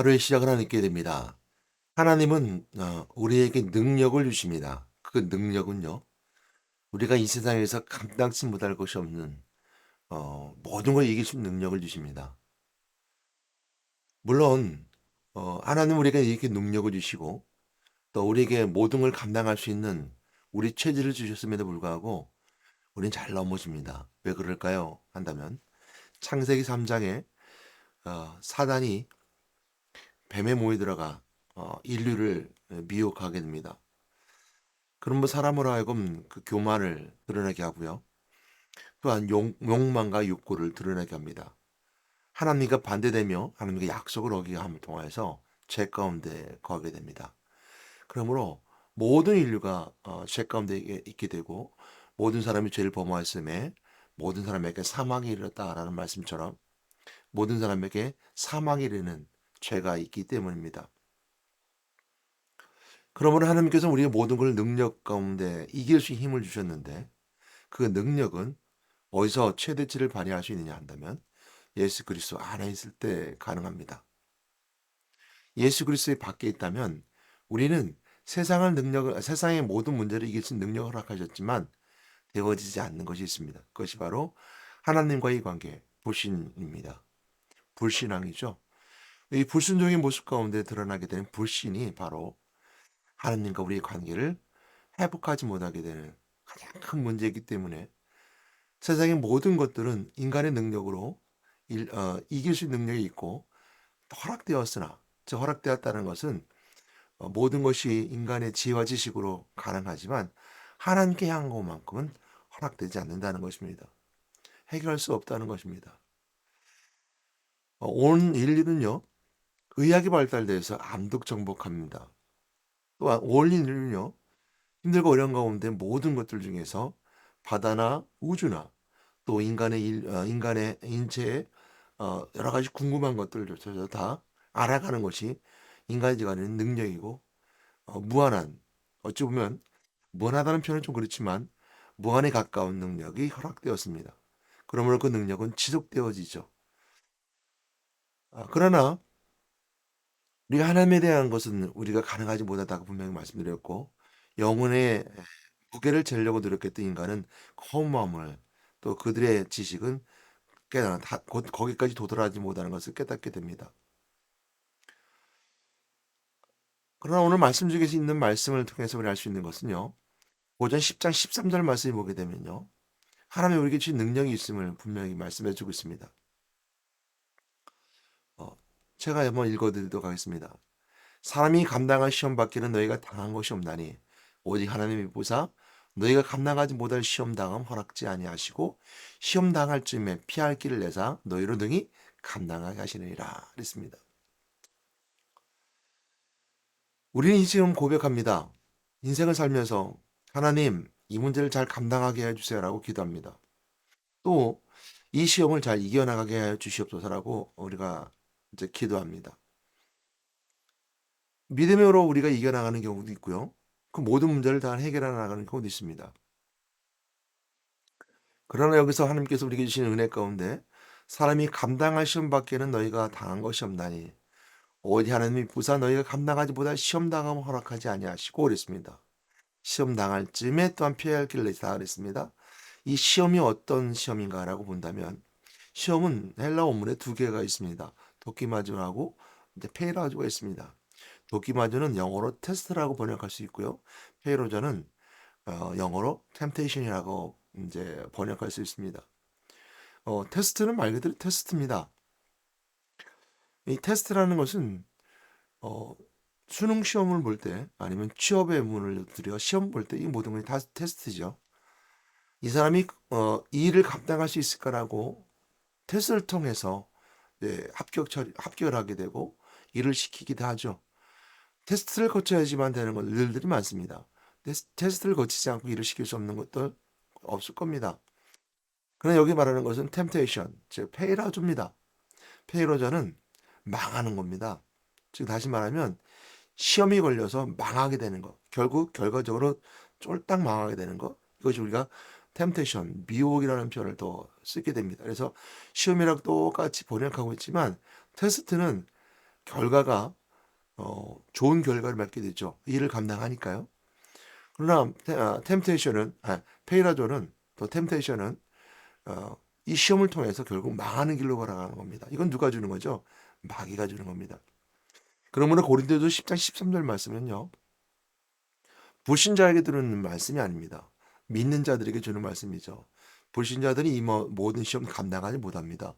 하루의 시작을 하게 됩니다. 하나님은 우리에게 능력을 주십니다. 그 능력은요, 우리가 이 세상에서 감당치 못할 것이 없는 모든 걸 이길 수 있는 능력을 주십니다. 물론 하나님은 우리에게 이렇게 능력을 주시고 또 우리에게 모든 걸 감당할 수 있는 우리 체질을 주셨음에도 불구하고 우리는 잘 넘어집니다. 왜 그럴까요? 한다면 창세기 3장에 사단이 뱀에 모여 들어가 인류를 미혹하게 됩니다. 그럼 뭐 사람으로 하여금 그 교만을 드러나게 하고요. 또한 욕망과 욕구를 드러나게 합니다. 하나님과 반대되며 하나님과 약속을 어기게 함을 통해서 죄 가운데 거하게 됩니다. 그러므로 모든 인류가 죄 가운데 있게 되고 모든 사람이 죄를 범하였음에 모든 사람에게 사망이 이르렀다라는 말씀처럼 모든 사람에게 사망이 이르는 죄가 있기 때문입니다. 그러므로 하나님께서 우리의 모든 걸 능력 가운데 이길 수 있는 힘을 주셨는데 그 능력은 어디서 최대치를 발휘할 수 있느냐 한다면 예수 그리스도 안에 있을 때 가능합니다. 예수 그리스도의 밖에 있다면 우리는 세상의 모든 문제를 이길 수 있는 능력을 허락하셨지만 되어지지 않는 것이 있습니다. 그것이 바로 하나님과의 관계, 불신입니다. 불신앙이죠. 이 불순종의 모습 가운데 드러나게 되는 불신이 바로 하나님과 우리의 관계를 회복하지 못하게 되는 가장 큰 문제이기 때문에 세상의 모든 것들은 인간의 능력으로 이길 수 있는 능력이 있고 허락되었으나 즉 허락되었다는 것은 모든 것이 인간의 지혜와 지식으로 가능하지만 하나님께 향한 것만큼은 허락되지 않는다는 것입니다. 해결할 수 없다는 것입니다. 온 인류는요, 의학이 발달돼서 암독 정복합니다. 또한 온 인류는요, 힘들고 어려운 가운데 모든 것들 중에서 바다나 우주나 또 인간의 인체에 여러 가지 궁금한 것들조차도 다 알아가는 것이 인간이 가지는 능력이고 무한한 어찌 보면 무한하다는 표현은 좀 그렇지만 무한에 가까운 능력이 허락되었습니다. 그러므로 그 능력은 지속되어지죠. 그러나 우리가 하나님에 대한 것은 우리가 가능하지 못하다고 분명히 말씀드렸고 영혼의 무게를 재려고 노력했던 인간은 허무함을 또 그들의 지식은 깨달아 곧 거기까지 도달하지 못하는 것을 깨닫게 됩니다. 그러나 오늘 말씀 중에 있는 말씀을 통해서 우리 알 수 있는 것은요. 고전 10장 13절 말씀을 보게 되면요. 하나님이 우리에게 주신 능력이 있음을 분명히 말씀해 주고 있습니다. 어, 제가 한번 읽어드리도록 하겠습니다. 사람이 감당할 시험 받기는 너희가 당한 것이 없나니 오직 하나님이 보사 너희가 감당하지 못할 시험 당함 허락지 아니하시고 시험 당할 쯤에 피할 길을 내사 너희로 능히 감당하게 하시느니라 그랬습니다. 우리는 지금 고백합니다. 인생을 살면서 하나님 이 문제를 잘 감당하게 해주세요라고 기도합니다. 또 이 시험을 잘 이겨나가게 해 주시옵소서라고 우리가 이제 기도합니다. 믿음으로 우리가 이겨나가는 경우도 있고요. 그 모든 문제를 다 해결해 나가는 경우도 있습니다. 그러나 여기서 하나님께서 우리에게 주시는 은혜 가운데 사람이 감당할 시험 밖에는 너희가 당한 것이 없나니 오직 하나님이 부사 너희가 감당하지 못할 시험 당함을 허락하지 아니하시고 그랬습니다. 시험 당할 쯤에 또한 피해야 할 길을 내다 그랬습니다. 이 시험이 어떤 시험인가라고 본다면 시험은 헬라 원문에 두 개가 있습니다. 도키마주하고 이제 페이라주가 있습니다. 도키마주는 영어로 테스트라고 번역할 수 있고요. 페이로자는 영어로 템테이션이라고 이제 번역할 수 있습니다. 테스트는 말 그대로 테스트입니다. 이 테스트라는 것은 어, 수능 시험을 볼 때 아니면 취업의 문을 들여 시험 볼 때 이 모든 것이 다 테스트죠. 이 사람이 이 일을 감당할 수 있을까라고 테스트를 통해서 합격을 하게 되고 일을 시키기도 하죠. 테스트를 거쳐야지만 되는 것들이 많습니다. 테스트를 거치지 않고 일을 시킬 수 없는 것도 없을 겁니다. 그러나 여기 말하는 것은 템테이션, 즉 페이라조입니다. 페이로자는 망하는 겁니다. 즉 다시 말하면 시험이 걸려서 망하게 되는 것, 결국 결과적으로 쫄딱 망하게 되는 것, 이것이 우리가 템테이션, 미혹이라는 표현을 또 쓰게 됩니다. 그래서 시험이랑 똑같이 번역하고 있지만 테스트는 결과가 좋은 결과를 맺게 되죠. 일을 감당하니까요. 그러나 템테이션은 페이라조는 또 템테이션은 이 시험을 통해서 결국 망하는 길로 걸어가는 겁니다. 이건 누가 주는 거죠? 마귀가 주는 겁니다. 그러므로 고린도서 10장 13절 말씀은요. 불신자에게 들은 말씀이 아닙니다. 믿는 자들에게 주는 말씀이죠. 불신자들이 이 모든 시험 감당하지 못합니다.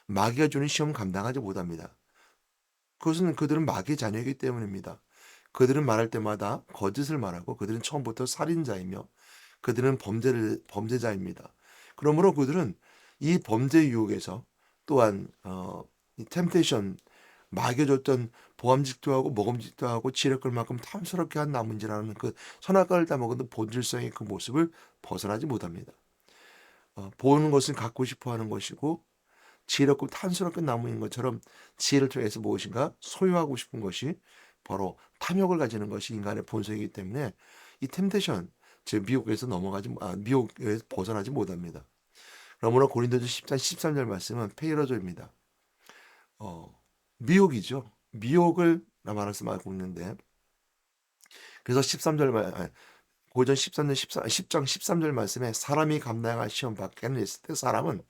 마귀가 주는 시험 감당하지 못합니다. 그것은 그들은 마귀의 자녀이기 때문입니다. 그들은 말할 때마다 거짓을 말하고 그들은 처음부터 살인자이며 그들은 범죄자입니다. 그러므로 그들은 이 범죄 유혹에서 또한 이 템테이션 마귀가 줬던 보암직도 하고 먹음직도 하고 지혜 끌 만큼 탐스럽게 한 나무인지라는 그 선악과를 따먹은 본질성의 그 모습을 벗어나지 못합니다. 보는 것은 갖고 싶어하는 것이고 지혜롭고 탐스럽게 나무인 것처럼 지혜를 통해서 무엇인가 소유하고 싶은 것이 바로 탐욕을 가지는 것이 인간의 본성이기 때문에 이 템테이션 즉 미혹에서 벗어나지 못합니다. 그러므로 고린도서 10장 13절 말씀은 페이러조입니다. 미혹이죠. 미혹을 말하고 있는데 그래서 13절 고전 13절 10장 13절 말씀에 사람이 감당할 시험 밖에는 있을 때 사람은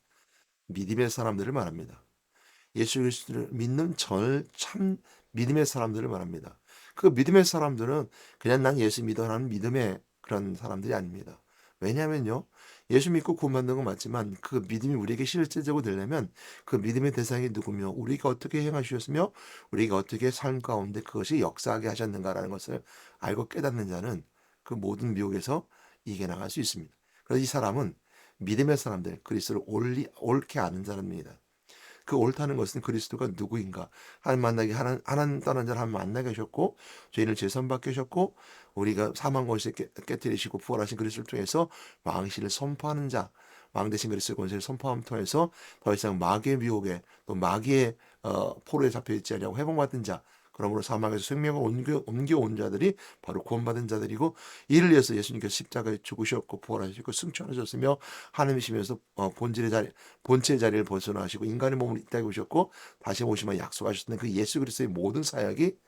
믿음의 사람들을 말합니다. 예수 그리스도를 믿는 참 믿음의 사람들을 말합니다. 그 믿음의 사람들은 그냥 난 예수 믿어라는 믿음의 그런 사람들이 아닙니다. 왜냐하면요. 예수 믿고 구원받는 건 맞지만 그 믿음이 우리에게 실제적으로 되려면 그 믿음의 대상이 누구며 우리가 어떻게 행하셨으며 우리가 어떻게 삶 가운데 그것이 역사하게 하셨는가라는 것을 알고 깨닫는 자는 그 모든 미혹에서 이겨나갈 수 있습니다. 그래서 이 사람은 믿음의 사람들, 그리스도를 옳게 아는 사람입니다. 그 옳다는 것은 그리스도가 누구인가 하나님 떠난 자를 하나님 만나게 하셨고 죄인을 제선받게 하셨고 우리가 사망 권세 깨뜨리시고 부활하신 그리스도를 통해서 왕실을 선포하는 자 왕 대신 그리스도의 권세를 선포함을 통해서 더 이상 마귀의 미혹에 또 마귀의 포로에 잡혀있지 않냐고 회복받은 자 그러므로 사망에서 생명을 옮겨온 자들이 바로 구원받은 자들이고 이를 위해서 예수님께서 십자가에 죽으셨고 부활하시고 승천하셨으며 하나님이시면서 본체의 자리를 벗어나시고 인간의 몸을 이 땅에 오셨고 다시 오시면 약속하셨던 그 예수 그리스도의 모든 사역이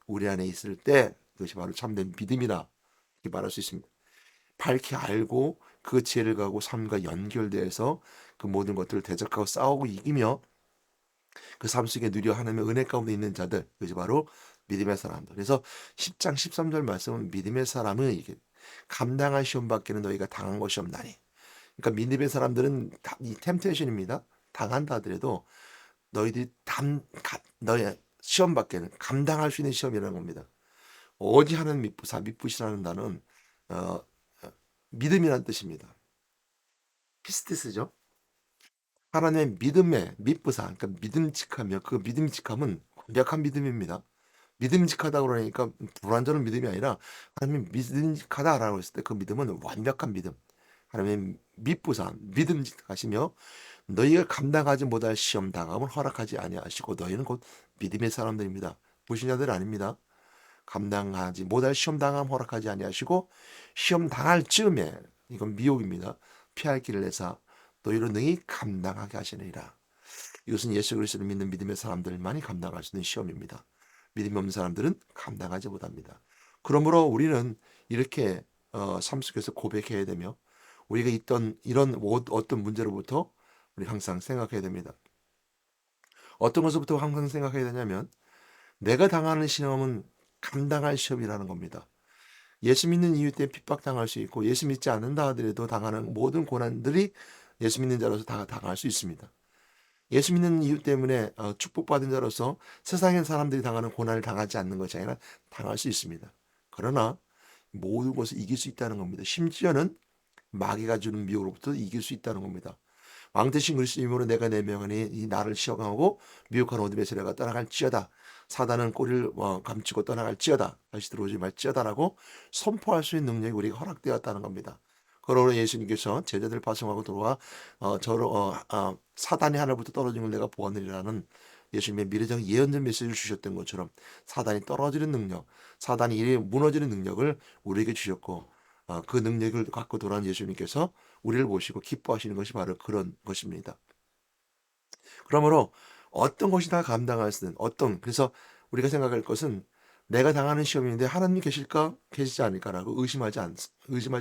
우리 안에 있을 때 그것이 바로 참된 믿음이라 이렇게 말할 수 있습니다. 밝게 알고 그 지혜를 가고 삶과 연결돼서 그 모든 것들을 대적하고 싸우고 이기며 그 삶 속에 누려 하나님의 은혜 가운데 있는 자들 그것이 바로 믿음의 사람들. 그래서 10장 13절 말씀은 믿음의 사람은 이게 감당할 시험 밖에는 너희가 당한 것이 없나니. 그러니까 믿음의 사람들은 이 템테이션입니다. 당한다 하더라도 너희들이 너의 시험 밖에는 감당할 수 있는 시험이라는 겁니다. 오직 하는 미쁘시라는 단어는 어, 믿음이라는 뜻입니다. 피스티스죠. 하나님의 믿음의 미쁘사, 그러니까 믿음직하며 그 믿음직함은 완벽한 믿음입니다. 믿음직하다 그러니까 불완전한 믿음이 아니라 하나님이 믿음직하다라고 했을 때 그 믿음은 완벽한 믿음. 하나님의 미쁘사, 믿음직하시며 너희가 감당하지 못할 시험 당함을 허락하지 아니하시고 너희는 곧 믿음의 사람들입니다. 불신자들 아닙니다. 감당하지 못할 시험 당함 허락하지 아니하시고 시험 당할 즈음에 이건 미혹입니다. 피할 길을 내사 너희로 능히 감당하게 하시느니라. 이것은 예수 그리스도를 믿는 믿음의 사람들만이 감당할 수 있는 시험입니다. 믿음이 없는 사람들은 감당하지 못합니다. 그러므로 우리는 이렇게 삶 속에서 고백해야 되며 우리가 있던 이런 어떤 문제로부터 우리 항상 생각해야 됩니다. 어떤 것부터 항상 생각해야 되냐면 내가 당하는 시험은 감당할 시험이라는 겁니다. 예수 믿는 이유 때문에 핍박당할 수 있고 예수 믿지 않는다 하더라도 당하는 모든 고난들이 예수 믿는 자로서 다 당할 수 있습니다. 예수 믿는 이유 때문에 축복받은 자로서 세상의 사람들이 당하는 고난을 당하지 않는 것이 아니라 당할 수 있습니다. 그러나 모든 것을 이길 수 있다는 겁니다. 심지어는 마귀가 주는 미혹으로부터 이길 수 있다는 겁니다. 왕 대신 그리스도 이름으로 내가 내 명하니 이 나를 시험하고 미혹한 어둠에서 내가 떠나갈지어다. 사단은 꼬리를 감추고 떠나갈지어다. 다시 들어오지 말지어다라고 선포할 수 있는 능력이 우리가 허락되었다는 겁니다. 그러므로 예수님께서 제자들 파송하고 들어와 사단이 하늘부터 떨어진 걸 내가 보았느니라는 예수님의 미래적 예언적 메시지를 주셨던 것처럼 사단이 떨어지는 능력, 사단이 이래 무너지는 능력을 우리에게 주셨고 그 능력을 갖고 돌아온 예수님께서 우리를 보시고 기뻐하시는 것이 바로 그런 것입니다. 그러므로 어떤 것이 다 감당할 수 있는 그래서 우리가 생각할 것은 '내가 당하는 시험인데 하나님이 계실까? 계시지 않을까?'라고 의심하지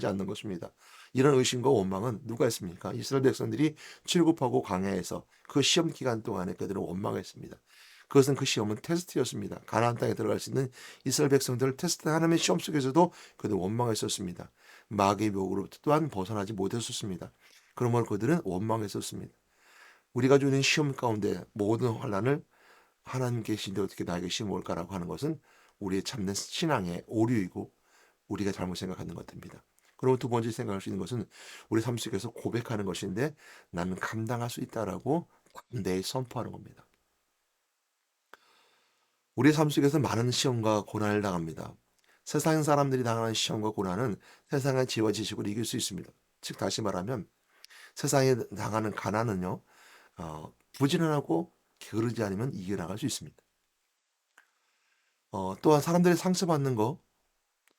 않는 것입니다. 이런 의심과 원망은 누가 했습니까? 이스라엘 백성들이 출굽하고 광야에서 그 시험 기간 동안에 그들은 원망했습니다. 그것은 그 시험은 테스트였습니다. 가나안 땅에 들어갈 수 있는 이스라엘 백성들을 테스트한 하나님의 시험 속에서도 그들은 원망했었습니다. 마귀의 유혹으로부터 또한 벗어나지 못했었습니다. 그러므로 그들은 원망했었습니다. 우리가 주는 시험 가운데 모든 환난을 하나님 계신데 어떻게 나에게 시험이 올까라고 하는 것은 우리의 참된 신앙의 오류이고 우리가 잘못 생각하는 것입니다. 그리고 두 번째 생각할 수 있는 것은 우리 삶 속에서 고백하는 것인데 나는 감당할 수 있다라고 내 선포하는 겁니다. 우리 삶 속에서 많은 시험과 고난을 당합니다. 세상 사람들이 당하는 시험과 고난은 세상의 지혜와 지식으로 이길 수 있습니다. 즉 다시 말하면 세상에 당하는 가난은요, 부지런하고 게으르지 않으면 이겨나갈 수 있습니다. 또한 사람들이 상처받는 거,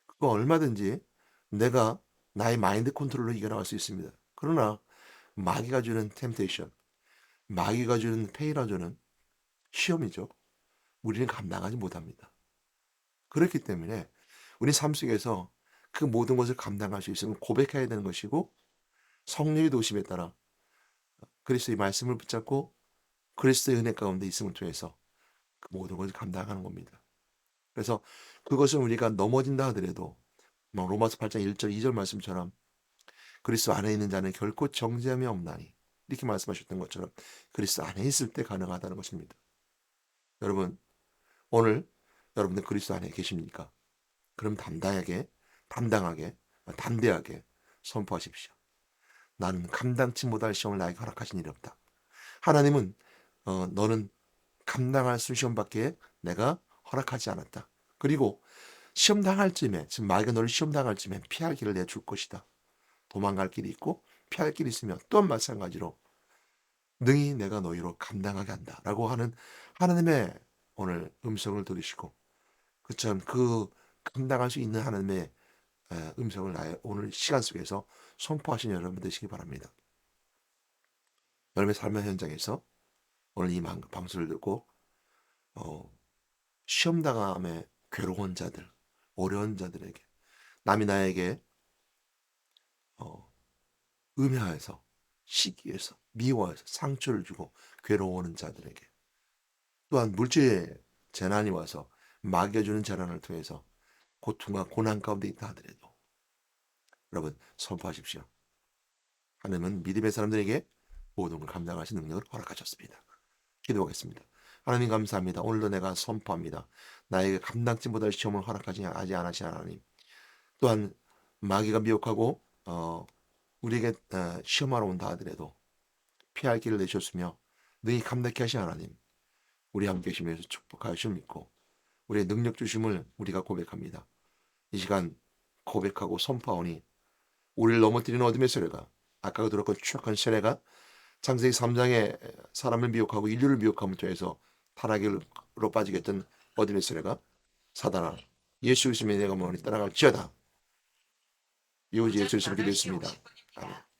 그거 얼마든지 내가 나의 마인드 컨트롤로 이겨나갈 수 있습니다. 그러나 마귀가 주는 템테이션, 마귀가 주는 페이라조는 시험이죠. 우리는 감당하지 못합니다. 그렇기 때문에 우리 삶 속에서 그 모든 것을 감당할 수 있으면 고백해야 되는 것이고 성령의 도심에 따라 그리스도의 말씀을 붙잡고 그리스도의 은혜 가운데 있음을 통해서 그 모든 것을 감당하는 겁니다. 그래서 그것은 우리가 넘어진다 하더라도 로마서 8장 1절 2절 말씀처럼 그리스도 안에 있는 자는 결코 정죄함이 없나니 이렇게 말씀하셨던 것처럼 그리스도 안에 있을 때 가능하다는 것입니다. 여러분 오늘 여러분들 그리스도 안에 계십니까? 그럼 담당하게, 담대하게 선포하십시오. 나는 감당치 못할 시험을 나에게 허락하신 일이 없다. 하나님은 너는 감당할 수 시험밖에 내가 허락하지 않았다. 그리고 시험 당할 쯤에 지금 마귀가 너를 시험 당할 쯤에 피할 길을 내줄 것이다. 도망갈 길이 있고 피할 길이 있으며 또한 마찬가지로 능히 내가 너희로 감당하게 한다라고 하는 하나님의 오늘 음성을 들으시고 그처럼 그 감당할 수 있는 하나님의 음성을 나의 오늘 시간 속에서 선포하신 여러분 되시기 바랍니다. 여러분의 삶의 현장에서 오늘 이 방송을 듣고 시험 당함에 괴로운 자들, 어려운 자들에게 남이 나에게 음해해서 시기해서 미워해서 상처를 주고 괴로워하는 자들에게 또한 물질의 재난이 와서 마귀가 주는 재난을 통해서 고통과 고난 가운데 있다 하더라도 여러분 선포하십시오. 하나님은 믿음의 사람들에게 모든 걸 감당하신 능력을 허락하셨습니다. 기도하겠습니다. 하나님 감사합니다. 오늘도 내가 선포합니다. 나에게 감당치 못할 시험을 허락하지 않으신 하나님. 또한 마귀가 미혹하고 우리에게 시험하러 온다 하더라도 피할 길을 내셨으며 능히 감당케 하신 하나님. 우리 함께 계시면서 축복하시오 믿고 우리의 능력 주심을 우리가 고백합니다. 이 시간 고백하고 선포하오니 우리를 넘어뜨리는 어둠의 세례가 아까 들었건 추악한 세례가 창세기 3장에 사람을 미혹하고 인류를 미혹함을 통해서 타락으로 빠지게 했던 어둠의 세례가 사단아 예수 그리스도의 내가 머니 떠나갈지어다. 이오지 예수 그리스도를 기도했습니다. 아멘.